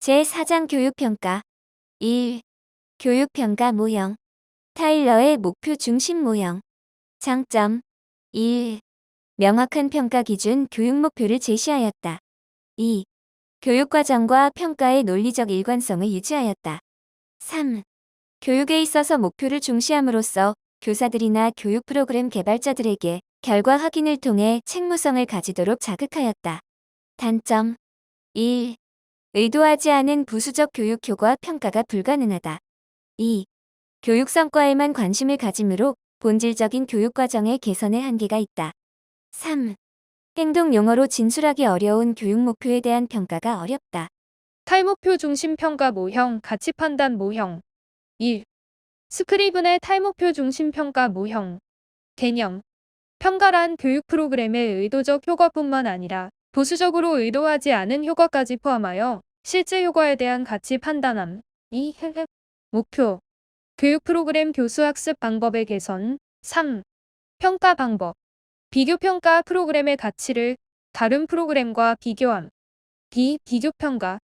제4장 교육평가 1. 교육평가 모형. 타일러의 목표 중심 모형. 장점 1. 명확한 평가 기준 교육 목표를 제시하였다. 2. 교육과정과 평가의 논리적 일관성을 유지하였다. 3. 교육에 있어서 목표를 중시함으로써 교사들이나 교육 프로그램 개발자들에게 결과 확인을 통해 책무성을 가지도록 자극하였다. 단점 1. 의도하지 않은 부수적 교육 효과 평가가 불가능하다. 2. 교육 성과에만 관심을 가지므로 본질적인 교육 과정의 개선에 한계가 있다. 3. 행동 용어로 진술하기 어려운 교육 목표에 대한 평가가 어렵다. 탈목표 중심 평가 모형, 가치 판단 모형. 1. 스크리븐의 탈목표 중심 평가 모형. 개념. 평가란 교육 프로그램의 의도적 효과뿐만 아니라 보수적으로 의도하지 않은 효과까지 포함하여 실제 효과에 대한 가치 판단함. 2. 목표. 교육 프로그램 교수 학습 방법의 개선. 3. 평가 방법. 비교 평가 프로그램의 가치를 다른 프로그램과 비교함. 비교 평가.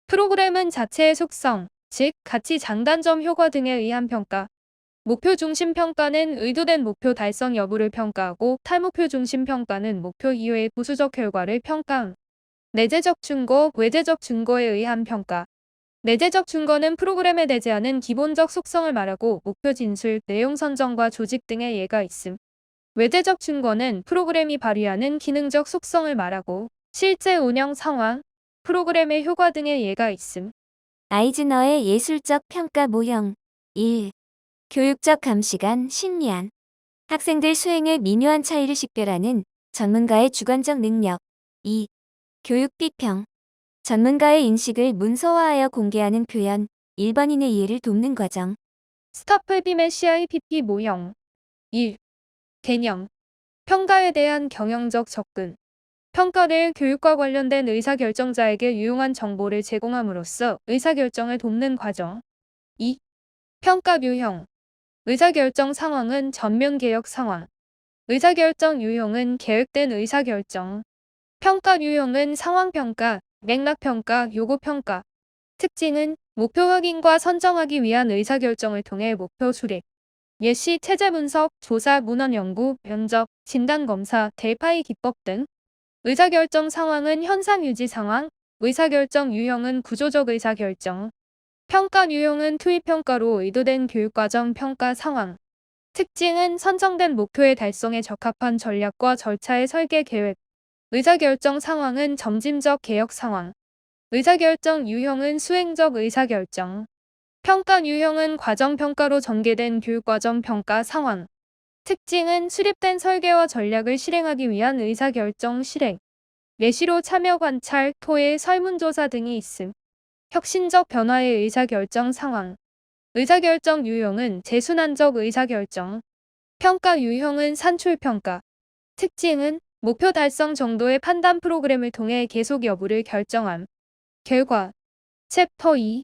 프로그램은 자체의 속성, 즉 가치 장단점 효과 등에 의한 평가. 목표 중심 평가는 의도된 목표 달성 여부를 평가하고 탈목표 중심 평가는 목표 이외의 부수적 결과를 평가함. 내재적 증거, 외재적 증거에 의한 평가. 내재적 증거는 프로그램에 내재하는 기본적 속성을 말하고 목표 진술, 내용 선정과 조직 등의 예가 있음. 외재적 증거는 프로그램이 발휘하는 기능적 속성을 말하고 실제 운영 상황, 프로그램의 효과 등의 예가 있음. 아이즈너의 예술적 평가 모형. 1. 교육적 감시관 심리안. 학생들 수행의 미묘한 차이를 식별하는 전문가의 주관적 능력. 2. 교육 비평. 전문가의 인식을 문서화하여 공개하는 표현, 일반인의 이해를 돕는 과정. 스타플빔의 CIPP 모형. 1. 개념. 평가에 대한 경영적 접근. 평가를 교육과 관련된 의사결정자에게 유용한 정보를 제공함으로써 의사결정을 돕는 과정. 2. 평가 유형. 의사결정 상황은 전면 개혁 상황. 의사결정 유형은 계획된 의사결정. 평가 유형은 상황평가, 맥락평가, 요구평가. 특징은 목표 확인과 선정하기 위한 의사결정을 통해 목표 수립. 예시 체제 분석, 조사, 문헌 연구, 면접, 진단검사, 델파이 기법 등. 의사결정 상황은 현상 유지 상황. 의사결정 유형은 구조적 의사결정. 평가 유형은 투입평가로 의도된 교육과정 평가 상황. 특징은 선정된 목표의 달성에 적합한 전략과 절차의 설계 계획. 의사결정 상황은 점진적 개혁 상황. 의사결정 유형은 수행적 의사결정. 평가 유형은 과정평가로 전개된 교육과정 평가 상황. 특징은 수립된 설계와 전략을 실행하기 위한 의사결정 실행. 예시로 참여 관찰, 토의, 설문조사 등이 있음. 혁신적 변화의 의사결정 상황. 의사결정 유형은 재순환적 의사결정. 평가 유형은 산출평가. 특징은 목표 달성 정도의 판단 프로그램을 통해 계속 여부를 결정함. 결과. 챕터 2.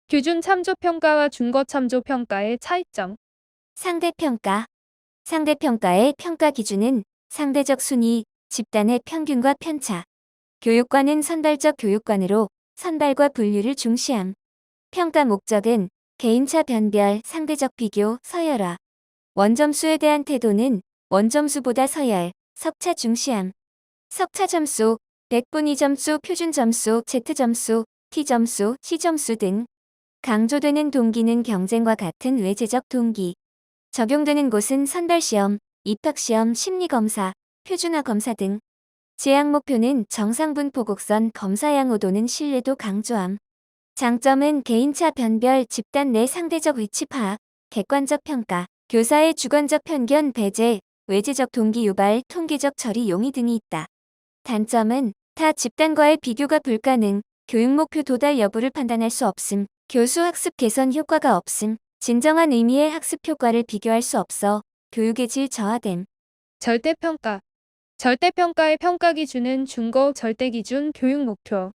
규준 참조평가와 준거 참조평가의 차이점. 상대평가. 상대평가의 평가 기준은 상대적 순위, 집단의 평균과 편차. 교육관은 선발적 교육관으로 선발과 분류를 중시함. 평가 목적은 개인차 변별, 상대적 비교, 서열화. 원점수에 대한 태도는 원점수보다 서열, 석차 중시함. 석차 점수, 백분위 점수, 표준 점수, Z점수, T점수, C점수 등. 강조되는 동기는 경쟁과 같은 외재적 동기. 적용되는 곳은 선발시험, 입학시험, 심리검사, 표준화 검사 등. 제약 목표는 정상분포 곡선 검사 양호도는 신뢰도 강조함. 장점은 개인차 변별, 집단 내 상대적 위치 파악, 객관적 평가, 교사의 주관적 편견 배제, 외재적 동기 유발, 통계적 처리 용의 등이 있다. 단점은 타 집단과의 비교가 불가능, 교육 목표 도달 여부를 판단할 수 없음, 교수 학습 개선 효과가 없음, 진정한 의미의 학습 효과를 비교할 수 없어 교육의 질 저하됨. 절대평가. 절대평가의 평가 기준은 준거, 절대기준, 교육 목표.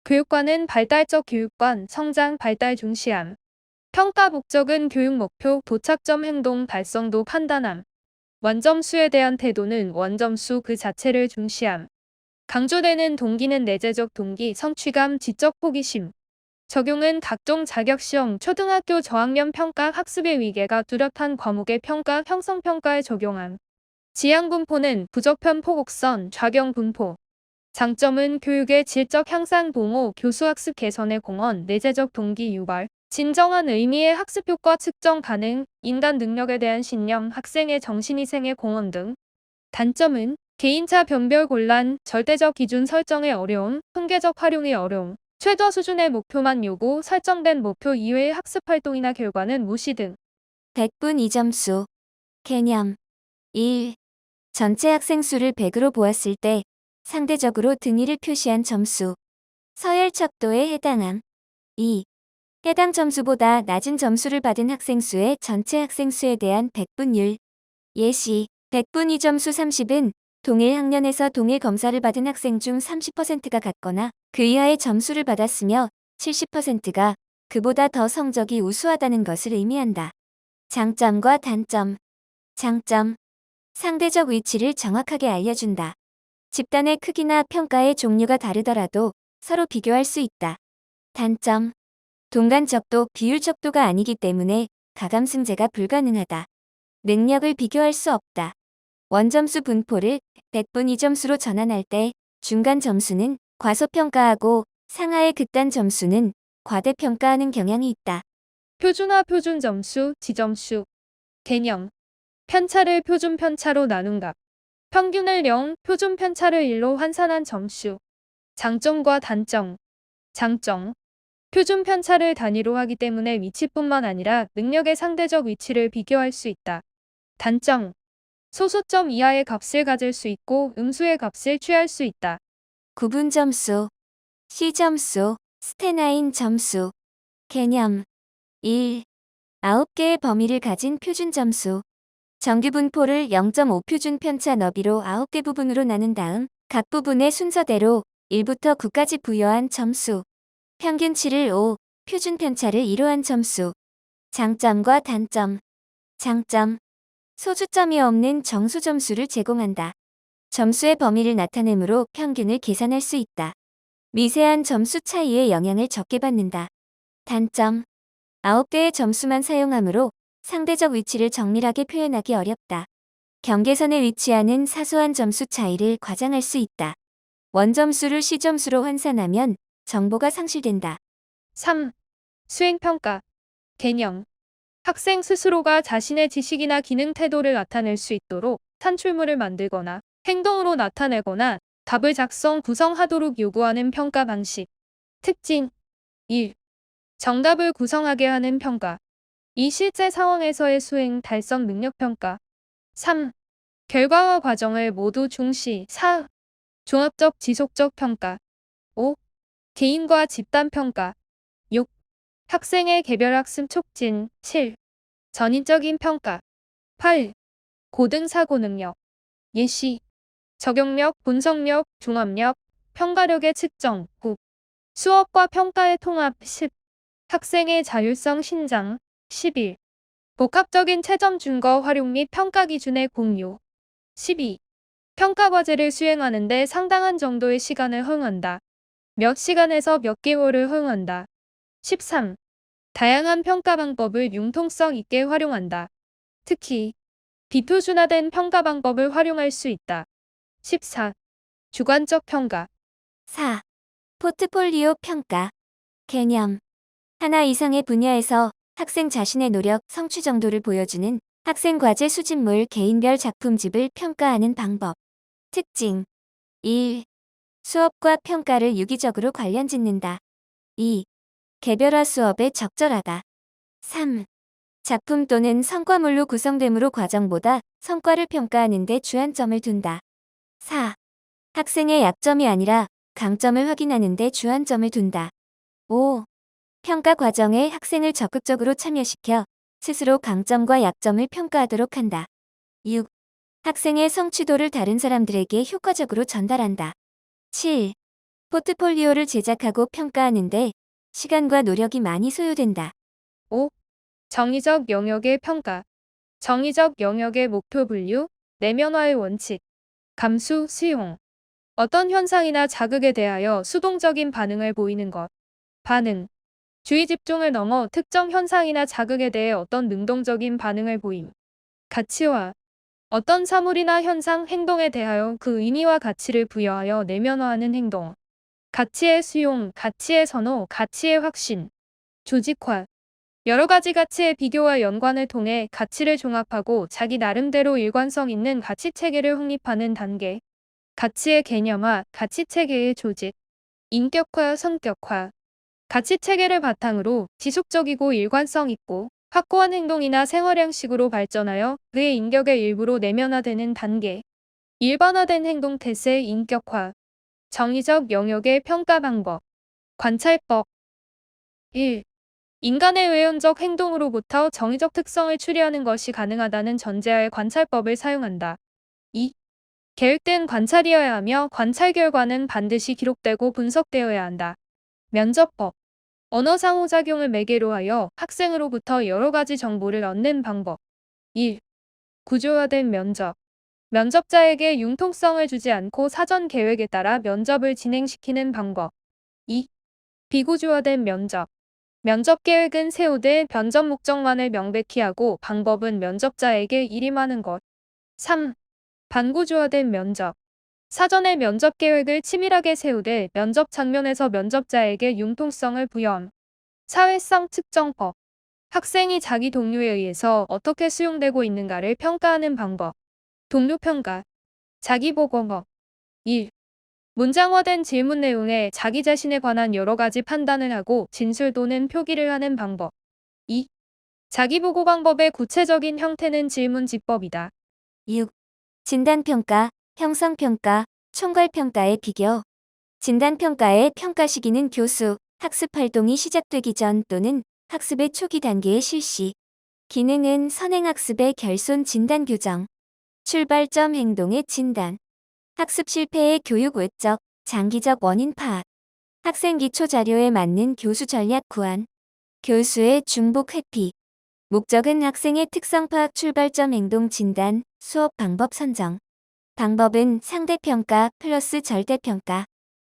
교육관은 발달적 교육관, 성장, 발달 중시함. 평가 목적은 교육 목표, 도착점 행동, 달성도 판단함. 원점수에 대한 태도는 원점수 그 자체를 중시함. 강조되는 동기는 내재적 동기, 성취감, 지적 호기심. 적용은 각종 자격시험, 초등학교 저학년 평가 학습의 위계가 뚜렷한 과목의 평가, 형성평가에 적용함. 지향분포는 부적편 포곡선, 좌경분포. 장점은 교육의 질적 향상 동호, 교수학습 개선의 공헌, 내재적 동기 유발, 진정한 의미의 학습 효과 측정 가능, 인간 능력에 대한 신념, 학생의 정신위생의 공헌 등. 단점은 개인차 변별 곤란, 절대적 기준 설정의 어려움, 통계적 활용의 어려움, 최저 수준의 목표만 요구, 설정된 목표 이외의 학습 활동이나 결과는 무시 등. 100분 2점수. 개념 1. 전체 학생 수를 100으로 보았을 때 상대적으로 등위를 표시한 점수. 서열 척도에 해당함. 2. 해당 점수보다 낮은 점수를 받은 학생 수의 전체 학생 수에 대한 백분율. 예시 100분 2점수 30은 동일 학년에서 동일 검사를 받은 학생 중 30%가 같거나 그 이하의 점수를 받았으며 70%가 그보다 더 성적이 우수하다는 것을 의미한다. 장점과 단점. 장점. 상대적 위치를 정확하게 알려준다. 집단의 크기나 평가의 종류가 다르더라도 서로 비교할 수 있다. 단점. 동간적도, 비율적도가 아니기 때문에 가감승제가 불가능하다. 능력을 비교할 수 없다. 원점수 분포를 100분 2점수로 전환할 때 중간 점수는 과소평가하고 상하의 극단 점수는 과대평가하는 경향이 있다. 표준화 표준 점수, 지점수. 개념. 편차를 표준 편차로 나눈 값. 평균을 0, 표준 편차를 1로 환산한 점수. 장점과 단점. 장점. 표준 편차를 단위로 하기 때문에 위치뿐만 아니라 능력의 상대적 위치를 비교할 수 있다. 단점. 소수점 이하의 값을 가질 수 있고 음수의 값을 취할 수 있다. 구분 점수, C점수, 스테나인 점수. 개념 1. 9개의 범위를 가진 표준 점수. 정규 분포를 0.5 표준 편차 너비로 9개 부분으로 나눈 다음 각 부분의 순서대로 1부터 9까지 부여한 점수. 평균치를 5, 표준 편차를 2로 한 점수. 장점과 단점. 장점. 소주점이 없는 정수 점수를 제공한다. 점수의 범위를 나타내므로 평균을 계산할 수 있다. 미세한 점수 차이의 영향을 적게 받는다. 단점. 9개의 점수만 사용하므로 상대적 위치를 정밀하게 표현하기 어렵다. 경계선에 위치하는 사소한 점수 차이를 과장할 수 있다. 원점수를 C점수로 환산하면 정보가 상실된다. 3. 수행평가. 개념. 학생 스스로가 자신의 지식이나 기능 태도를 나타낼 수 있도록 산출물을 만들거나 행동으로 나타내거나 답을 작성, 구성하도록 요구하는 평가 방식. 특징. 1. 정답을 구성하게 하는 평가. 2. 실제 상황에서의 수행, 달성 능력 평가. 3. 결과와 과정을 모두 중시. 4. 종합적 지속적 평가. 5. 개인과 집단 평가. 6. 학생의 개별 학습 촉진. 7. 전인적인 평가. 8. 고등 사고 능력. 예시. 적용력, 분석력, 종합력, 평가력의 측정. 9. 수업과 평가의 통합. 10. 학생의 자율성 신장. 11. 복합적인 채점 증거 활용 및 평가 기준의 공유. 12. 평가 과제를 수행하는 데 상당한 정도의 시간을 허용한다. 몇 시간에서 몇 개월을 허용한다. 13. 다양한 평가 방법을 융통성 있게 활용한다. 특히 비표준화된 평가 방법을 활용할 수 있다. 14. 주관적 평가. 4. 포트폴리오 평가. 개념. 하나 이상의 분야에서 학생 자신의 노력, 성취 정도를 보여주는 학생 과제 수집물 개인별 작품집을 평가하는 방법. 특징. 1. 수업과 평가를 유기적으로 관련 짓는다. 2. 개별화 수업에 적절하다. 3. 작품 또는 성과물로 구성되므로 과정보다 성과를 평가하는 데 주안점을 둔다. 4. 학생의 약점이 아니라 강점을 확인하는 데 주안점을 둔다. 5. 평가 과정에 학생을 적극적으로 참여시켜 스스로 강점과 약점을 평가하도록 한다. 6. 학생의 성취도를 다른 사람들에게 효과적으로 전달한다. 7. 포트폴리오를 제작하고 평가하는데 시간과 노력이 많이 소요된다. 5. 정의적 영역의 평가. 정의적 영역의 목표 분류, 내면화의 원칙, 감수, 수용. 어떤 현상이나 자극에 대하여 수동적인 반응을 보이는 것. 반응. 주의 집중을 넘어 특정 현상이나 자극에 대해 어떤 능동적인 반응을 보임. 가치화. 어떤 사물이나 현상, 행동에 대하여 그 의미와 가치를 부여하여 내면화하는 행동. 가치의 수용, 가치의 선호, 가치의 확신. 조직화. 여러 가지 가치의 비교와 연관을 통해 가치를 종합하고 자기 나름대로 일관성 있는 가치 체계를 확립하는 단계. 가치의 개념화, 가치 체계의 조직. 인격화, 성격화. 가치 체계를 바탕으로 지속적이고 일관성 있고 확고한 행동이나 생활 양식으로 발전하여 그의 인격의 일부로 내면화되는 단계. 일반화된 행동 태세 인격화. 정의적 영역의 평가 방법. 관찰법. 1. 인간의 외연적 행동으로부터 정의적 특성을 추리하는 것이 가능하다는 전제하에 관찰법을 사용한다. 2. 계획된 관찰이어야 하며 관찰 결과는 반드시 기록되고 분석되어야 한다. 면접법. 언어 상호작용을 매개로 하여 학생으로부터 여러 가지 정보를 얻는 방법. 1. 구조화된 면접. 면접자에게 융통성을 주지 않고 사전 계획에 따라 면접을 진행시키는 방법. 2. 비구조화된 면접. 면접 계획은 세우되 면접 목적만을 명백히 하고 방법은 면접자에게 일임하는 것. 3. 반구조화된 면접. 사전에 면접 계획을 치밀하게 세우되 면접 장면에서 면접자에게 융통성을 부여함. 사회성 측정법. 학생이 자기 동료에 의해서 어떻게 수용되고 있는가를 평가하는 방법. 동료 평가. 자기보고법. 1. 문장화된 질문 내용에 자기 자신에 관한 여러 가지 판단을 하고 진술 또는 표기를 하는 방법. 2. 자기보고 방법의 구체적인 형태는 질문지법이다. 6. 진단평가, 형성평가, 총괄평가의 비교. 진단평가의 평가 시기는 교수, 학습활동이 시작되기 전 또는 학습의 초기 단계의 실시. 기능은 선행학습의 결손 진단 규정. 출발점 행동의 진단. 학습 실패의 교육 외적, 장기적 원인 파악. 학생 기초 자료에 맞는 교수 전략 구안. 교수의 중복 회피. 목적은 학생의 특성 파악 출발점 행동 진단, 수업 방법 선정. 방법은 상대평가 플러스 절대평가.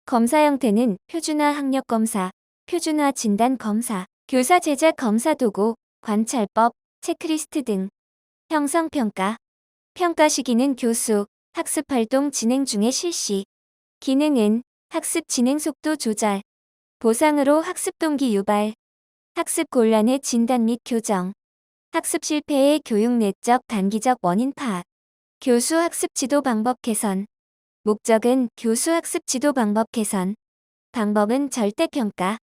검사 형태는 표준화 학력 검사, 표준화 진단 검사, 교사 제작 검사 도구, 관찰법, 체크리스트 등. 형성평가. 평가 시기는 교수, 학습활동 진행 중의 실시. 기능은 학습 진행 속도 조절. 보상으로 학습 동기 유발. 학습 곤란의 진단 및 교정. 학습 실패의 교육 내적 단기적 원인 파악. 교수 학습 지도 방법 개선. 목적은 교수 학습 지도 방법 개선. 방법은 절대평가.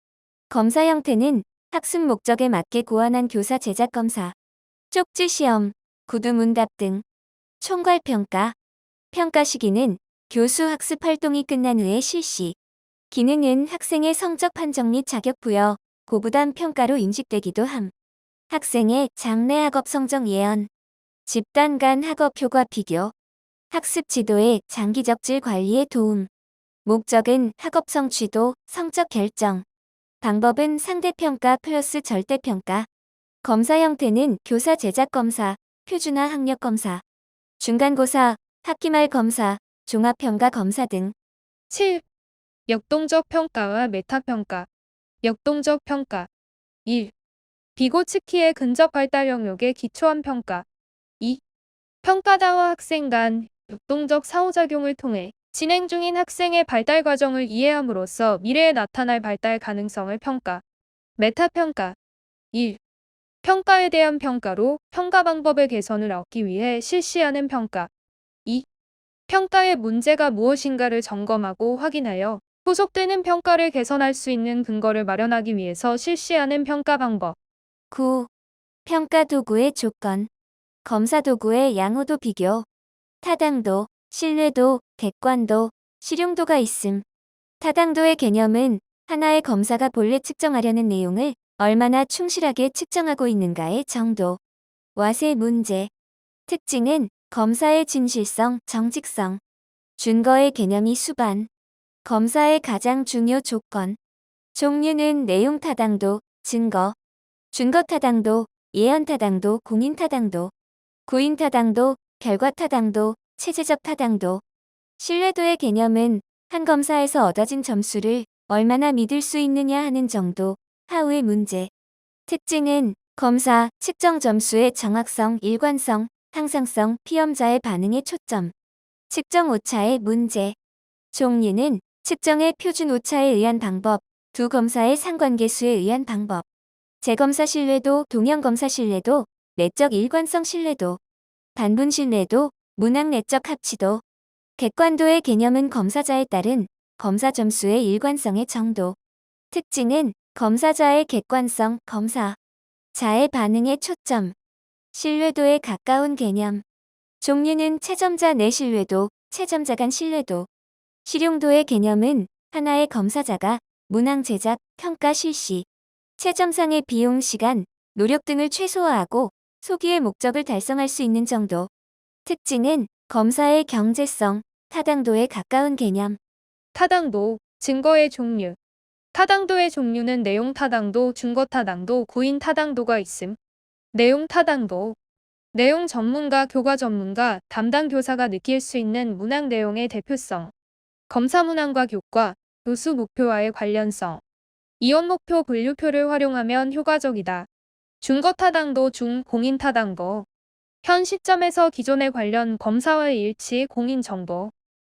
검사 형태는 학습 목적에 맞게 고안한 교사 제작 검사, 쪽지 시험, 구두 문답 등. 총괄평가. 평가 시기는 교수 학습 활동이 끝난 후의 실시. 기능은 학생의 성적 판정 및 자격 부여, 고부담 평가로 인식되기도 함. 학생의 장래 학업 성적 예언. 집단 간 학업 효과 비교. 학습 지도의 장기적 질 관리에 도움. 목적은 학업 성취도, 성적 결정. 방법은 상대평가 플러스 절대평가. 검사 형태는 교사 제작 검사, 표준화 학력 검사, 중간고사, 학기말 검사, 종합평가 검사 등. 7. 역동적 평가와 메타평가. 역동적 평가. 1. 비고치키의 근접 발달 영역에 기초한 평가. 2. 평가자와 학생 간 역동적 상호작용을 통해 진행 중인 학생의 발달 과정을 이해함으로써 미래에 나타날 발달 가능성을 평가. 메타평가. 1. 평가에 대한 평가로 평가 방법의 개선을 얻기 위해 실시하는 평가. 2. 평가의 문제가 무엇인가를 점검하고 확인하여 후속되는 평가를 개선할 수 있는 근거를 마련하기 위해서 실시하는 평가 방법. 9. 평가 도구의 조건. 검사 도구의 양호도 비교. 타당도, 신뢰도, 객관도, 실용도가 있음. 타당도의 개념은 하나의 검사가 본래 측정하려는 내용을 얼마나 충실하게 측정하고 있는가의 정도. 와세 문제. 특징은 검사의 진실성, 정직성. 준거의 개념이 수반. 검사의 가장 중요 조건. 종류는 내용 타당도, 증거. 준거 타당도, 예언 타당도, 공인 타당도. 구인 타당도, 결과 타당도, 체제적 타당도. 신뢰도의 개념은 한 검사에서 얻어진 점수를 얼마나 믿을 수 있느냐 하는 정도, 하우의 문제. 특징은 검사, 측정 점수의 정확성, 일관성, 항상성, 피험자의 반응에 초점. 측정 오차의 문제. 종류는 측정의 표준 오차에 의한 방법, 두 검사의 상관계수에 의한 방법. 재검사 신뢰도, 동형 검사 신뢰도, 내적 일관성 신뢰도, 반분 신뢰도, 문항 내적 합치도. 객관도의 개념은 검사자에 따른 검사 점수의 일관성의 정도. 특징은 검사자의 객관성, 검사자의 반응에 초점. 신뢰도에 가까운 개념. 종류는 채점자 내 신뢰도, 채점자 간 신뢰도. 실용도의 개념은 하나의 검사자가 문항 제작, 평가 실시, 채점상의 비용, 시간, 노력 등을 최소화하고 소기의 목적을 달성할 수 있는 정도. 특징은 검사의 경제성, 타당도에 가까운 개념. 타당도, 증거의 종류. 타당도의 종류는 내용 타당도, 증거 타당도, 구인 타당도가 있음. 내용 타당도. 내용 전문가, 교과 전문가, 담당 교사가 느낄 수 있는 문항 내용의 대표성. 검사 문항과 교과, 교수 목표와의 관련성. 이원 목표 분류표를 활용하면 효과적이다. 증거 타당도, 공인 타당도. 현 시점에서 기존의 관련 검사와의 일치, 공인 정보.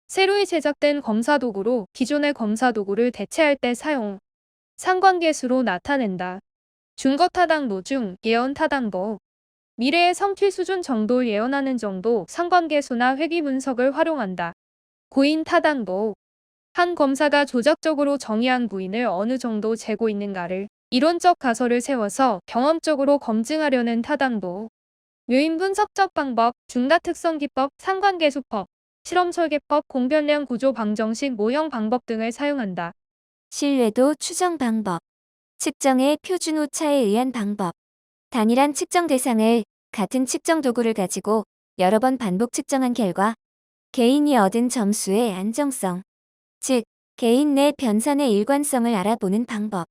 새로이 제작된 검사 도구로 기존의 검사 도구를 대체할 때 사용. 상관계수로 나타낸다. 증거 타당도 중 예언 타당도. 미래의 성취 수준 정도 예언하는 정도, 상관계수나 회귀 분석을 활용한다. 구인 타당도. 한 검사가 조작적으로 정의한 구인을 어느 정도 재고 있는가를 이론적 가설을 세워서 경험적으로 검증하려는 타당도. 요인 분석적 방법, 중다특성 기법, 상관계수법, 실험 설계법, 공변량 구조 방정식, 모형 방법 등을 사용한다. 신뢰도 추정 방법. 측정의 표준 오차에 의한 방법. 단일한 측정 대상을 같은 측정 도구를 가지고 여러 번 반복 측정한 결과 개인이 얻은 점수의 안정성, 즉 개인 내 변산의 일관성을 알아보는 방법.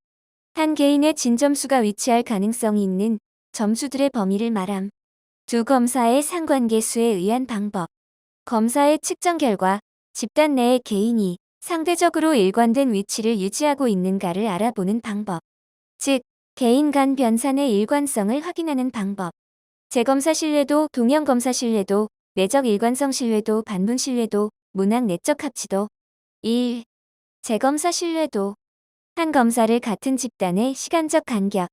한 개인의 진점수가 위치할 가능성이 있는 점수들의 범위를 말함. 두 검사의 상관계수에 의한 방법. 검사의 측정 결과 집단 내의 개인이 상대적으로 일관된 위치를 유지하고 있는가를 알아보는 방법. 즉, 개인 간 변산의 일관성을 확인하는 방법. 재검사 신뢰도, 동형 검사 신뢰도, 내적 일관성 신뢰도, 반분 신뢰도, 문항 내적 합치도. 1. 재검사 신뢰도. 한 검사를 같은 집단의 시간적 간격,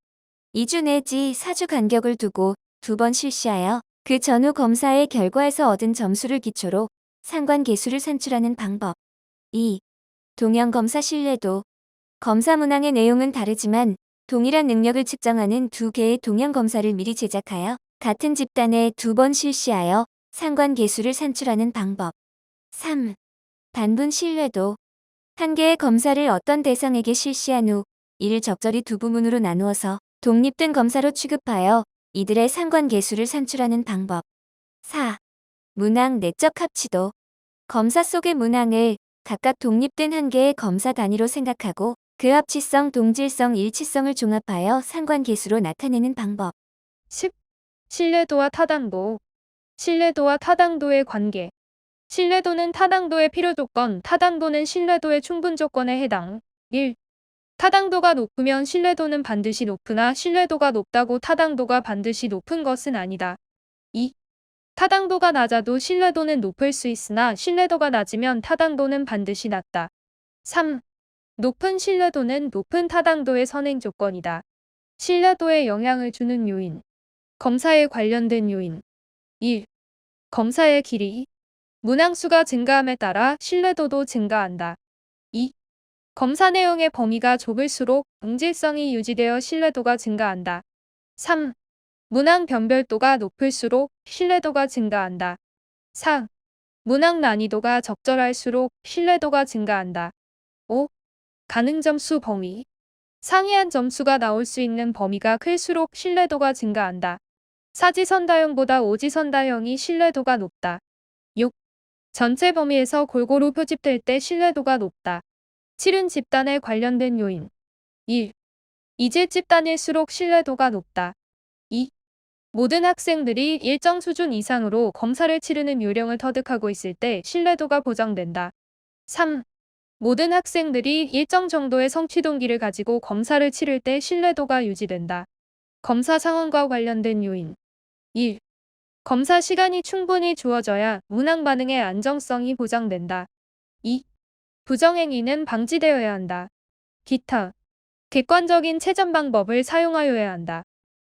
2주 내지 4주 간격을 두고 두 번 실시하여 그 전후 검사의 결과에서 얻은 점수를 기초로 상관계수를 산출하는 방법. 2. 동형 검사 신뢰도. 검사 문항의 내용은 다르지만 동일한 능력을 측정하는 두 개의 동형 검사를 미리 제작하여 같은 집단에 두 번 실시하여 상관계수를 산출하는 방법. 3. 반분 신뢰도. 한 개의 검사를 어떤 대상에게 실시한 후 이를 적절히 두 부문으로 나누어서 독립된 검사로 취급하여 이들의 상관계수를 산출하는 방법. 4. 문항 내적 합치도. 검사 속의 문항을 각각 독립된 한 개의 검사 단위로 생각하고 그 합치성, 동질성, 일치성을 종합하여 상관계수로 나타내는 방법. 10. 신뢰도와 타당도. 신뢰도와 타당도의 관계. 신뢰도는 타당도의 필요조건, 타당도는 신뢰도의 충분조건에 해당. 1. 타당도가 높으면 신뢰도는 반드시 높으나 신뢰도가 높다고 타당도가 반드시 높은 것은 아니다. 2. 타당도가 낮아도 신뢰도는 높을 수 있으나 신뢰도가 낮으면 타당도는 반드시 낮다. 3. 높은 신뢰도는 높은 타당도의 선행 조건이다. 신뢰도에 영향을 주는 요인. 검사에 관련된 요인. 1. 검사의 길이. 문항수가 증가함에 따라 신뢰도도 증가한다. 2. 검사 내용의 범위가 좁을수록 응질성이 유지되어 신뢰도가 증가한다. 3. 문항 변별도가 높을수록 신뢰도가 증가한다. 4. 문항 난이도가 적절할수록 신뢰도가 증가한다. 5. 가능 점수 범위. 상이한 점수가 나올 수 있는 범위가 클수록 신뢰도가 증가한다. 사지선다형보다 오지선다형이 신뢰도가 높다. 6. 전체 범위에서 골고루 표집될 때 신뢰도가 높다. 7은 집단에 관련된 요인. 1. 이질 집단일수록 신뢰도가 높다. 2. 모든 학생들이 일정 수준 이상으로 검사를 치르는 요령을 터득하고 있을 때 신뢰도가 보장된다. 3. 모든 학생들이 일정 정도의 성취 동기를 가지고 검사를 치를 때 신뢰도가 유지된다. 검사 상황과 관련된 요인. 1. 검사 시간이 충분히 주어져야 문항 반응의 안정성이 보장된다. 2. 부정행위는 방지되어야 한다. 기타. 객관적인 채점 방법을 사용하여야 한다.